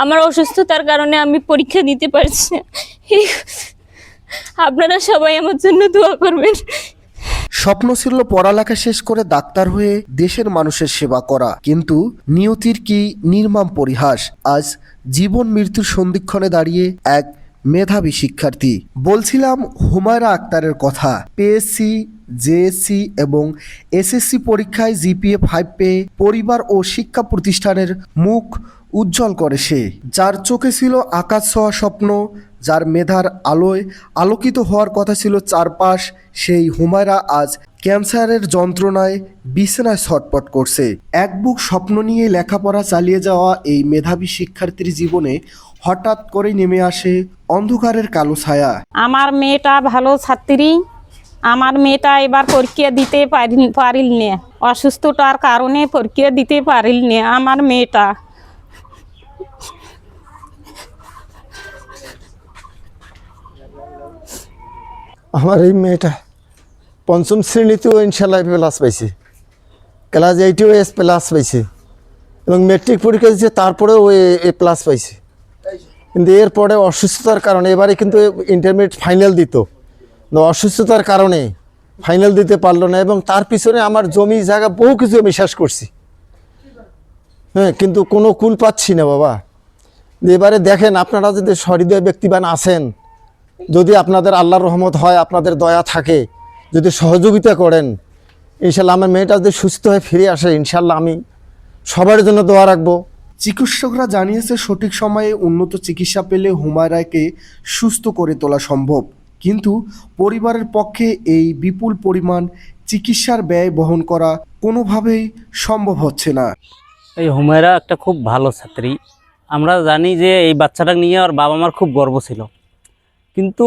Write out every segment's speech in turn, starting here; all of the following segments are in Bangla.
আমার অসুস্থতার কারণে আমি পরীক্ষা দিতে পারছি না। আপনারা সবাই আমার জন্য দোয়া করবেন। স্বপ্ন ছিল পড়ালেখা শেষ করে ডাক্তার হয়ে দেশের মানুষের সেবা করা, কিন্তু নিয়তির কি নির্মম পরিহাস। আজ জীবন মৃত্যুর সন্ধিক্ষণে দাঁড়িয়ে এক মেধাবী শিক্ষার্থী। বলছিলাম হুমায়রা আক্তারের কথা। পিএসসি, জেএসসি এবং এসএসসি পরীক্ষায় জিপিএ 5 পেয়ে পরিবার ও শিক্ষা প্রতিষ্ঠানের মুখ উজ্জ্বল করে সে। যার চোখে ছিল আকাশ ছোঁয়া স্বপ্ন, যার মেধার আলোয় আলোকিত হওয়ার কথা ছিল চারপাশ, সেই হুমায়রা আজ ক্যান্সারের যন্ত্রণায় বিছানায় ছটপট করছে। এক বুক স্বপ্ন নিয়ে লেখাপড়া চালিয়ে যাওয়া এই মেধাবী শিক্ষার্থীর জীবনে হঠাৎ করেই নেমে আসে অন্ধকারের কালো ছায়া। আমার মেয়েটা ভালো ছাত্রী, আমার মেয়েটা এবার পরীক্ষা দিতে পারিল না, অসুস্থতার কারণে পরীক্ষা দিতে পারিল না আমার মেয়েটা। আমার এই মেয়েটা পঞ্চম শ্রেণীতেও ইনশাল্লাহ প্লাস পাইছে, ক্লাস 8এও এস প্লাস পাইছে এবং মেট্রিক পরীক্ষা দিচ্ছে তারপরেও এ প্লাস পাইছে। কিন্তু এরপরে অসুস্থতার কারণে এবারে কিন্তু ইন্টারমিডিয়েট ফাইনাল দিত, অসুস্থতার কারণে ফাইনাল দিতে পারলো না এবং তার পিছনে আমার জমি জায়গা বহু কিছু আমি শেষ করছি, হ্যাঁ, কিন্তু কোনো কুল পাচ্ছি না বাবা। এবারে দেখেন, আপনারা যদি সহৃদয় ব্যক্তিবান আছেন, যদি আপনাদের আল্লাহর রহমত হয়, আপনাদের দয়া থাকে, যদি সহযোগিতা করেন, ইনশাল্লাহ আমার মেয়েটা যদি সুস্থ হয়ে ফিরে আসে, ইনশাল্লাহ আমি সবার জন্য দোয়া রাখবো। চিকিৎসকরা জানিয়েছে সঠিক সময়ে উন্নত চিকিৎসা পেলে হুমায়রাকে সুস্থ করে তোলা সম্ভব, কিন্তু পরিবারের পক্ষে এই বিপুল পরিমাণ চিকিৎসার ব্যয় বহন করা কোনোভাবেই সম্ভব হচ্ছে না। এই হুমায়রা একটা খুব ভালো ছাত্রী। আমরা জানি যে এই বাচ্চাটা নিয়ে ওর বাবা মার খুব গর্ব ছিল, কিন্তু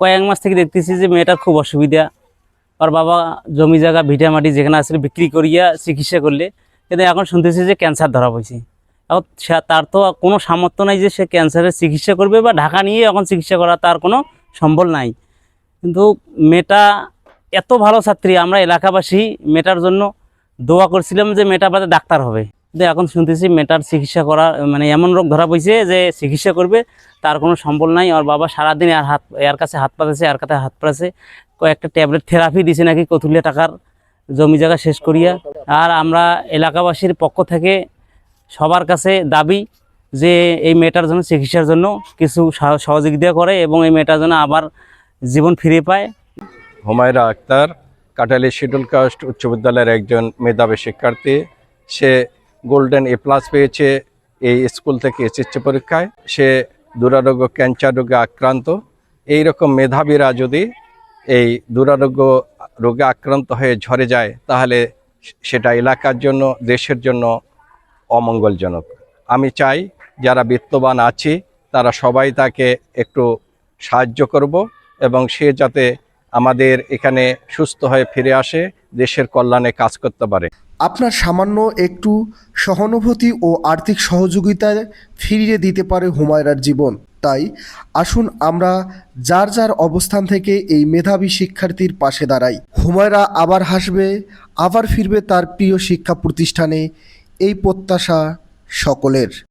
কয়েক মাস থেকে দেখতেছি যে মেয়েটার খুব অসুবিধা। ওর বাবা জমি জায়গা ভিটামাটি যেখানে আসলে বিক্রি করিয়া চিকিৎসা করলে, কিন্তু এখন শুনতেছি যে ক্যান্সার ধরা পড়ছে। এখন তার তো কোনো সামর্থ্য নাই যে সে ক্যান্সারের চিকিৎসা করবে, বা ঢাকা নিয়ে এখন চিকিৎসা করা তার কোনো সম্বল নাই। কিন্তু মেয়েটা এত ভালো ছাত্রী, আমরা এলাকাবাসী মেয়েটার জন্য দোয়া করছিলাম যে মেয়েটা বাদে ডাক্তার হবে, কিন্তু এখন শুনতেছি মেয়েটার চিকিৎসা করা মানে এমন রোগ ধরা পড়ছে যে চিকিৎসা করবে তার কোনো সম্বল নাই। ওর বাবা সারাদিন এর কাছে হাত পাতেছে, এর কাছে হাত পাতেছে, কয়েকটা ট্যাবলেট থেরাপি দিছে নাকি কতুলিয়া টাকার জমি জায়গা শেষ করিয়া। আর আমরা এলাকাবাসীর পক্ষ থেকে সবার কাছে দাবি যে এই মেয়েটার জন্য চিকিৎসার জন্য কিছু সহযোগিতা করে এবং এই মেয়েটার জন্য আবার জীবন ফিরে পায়। হুমায়রা আক্তার কাটালি শিডিউল কাস্ট উচ্চ বিদ্যালয়ের একজন মেধাবী শিক্ষার্থী। সে গোল্ডেন এ প্লাস পেয়েছে এই স্কুল থেকে এসএসসি পরীক্ষায়। সে দুরারোগ্য ক্যান্সার রোগে আক্রান্ত। এই রকম মেধাবীরা যদি এই দুরারোগ্য রোগে আক্রান্ত হয়ে ঝরে যায়, তাহলে সেটা এলাকার জন্য, দেশের জন্য অমঙ্গলজনক। আমি চাই যারা বিত্তবান আছি তারা সবাই তাকে একটু সাহায্য করব এবং সে যাতে আমাদের এখানে সুস্থ হয়ে ফিরে আসে, দেশের কল্যাণে কাজ করতে পারে। আপনার সামান্য একটু সহানুভূতি ও আর্থিক সহযোগিতায় ফিরিয়ে দিতে পারে হুমায়রার জীবন। তাই আসুন আমরা যার যার অবস্থান থেকে এই মেধাবী শিক্ষার্থীর পাশে দাঁড়াই। হুমায়রা আবার হাসবে, আবার ফিরবে তার প্রিয় শিক্ষা প্রতিষ্ঠানে, এই প্রত্যাশা সকলের।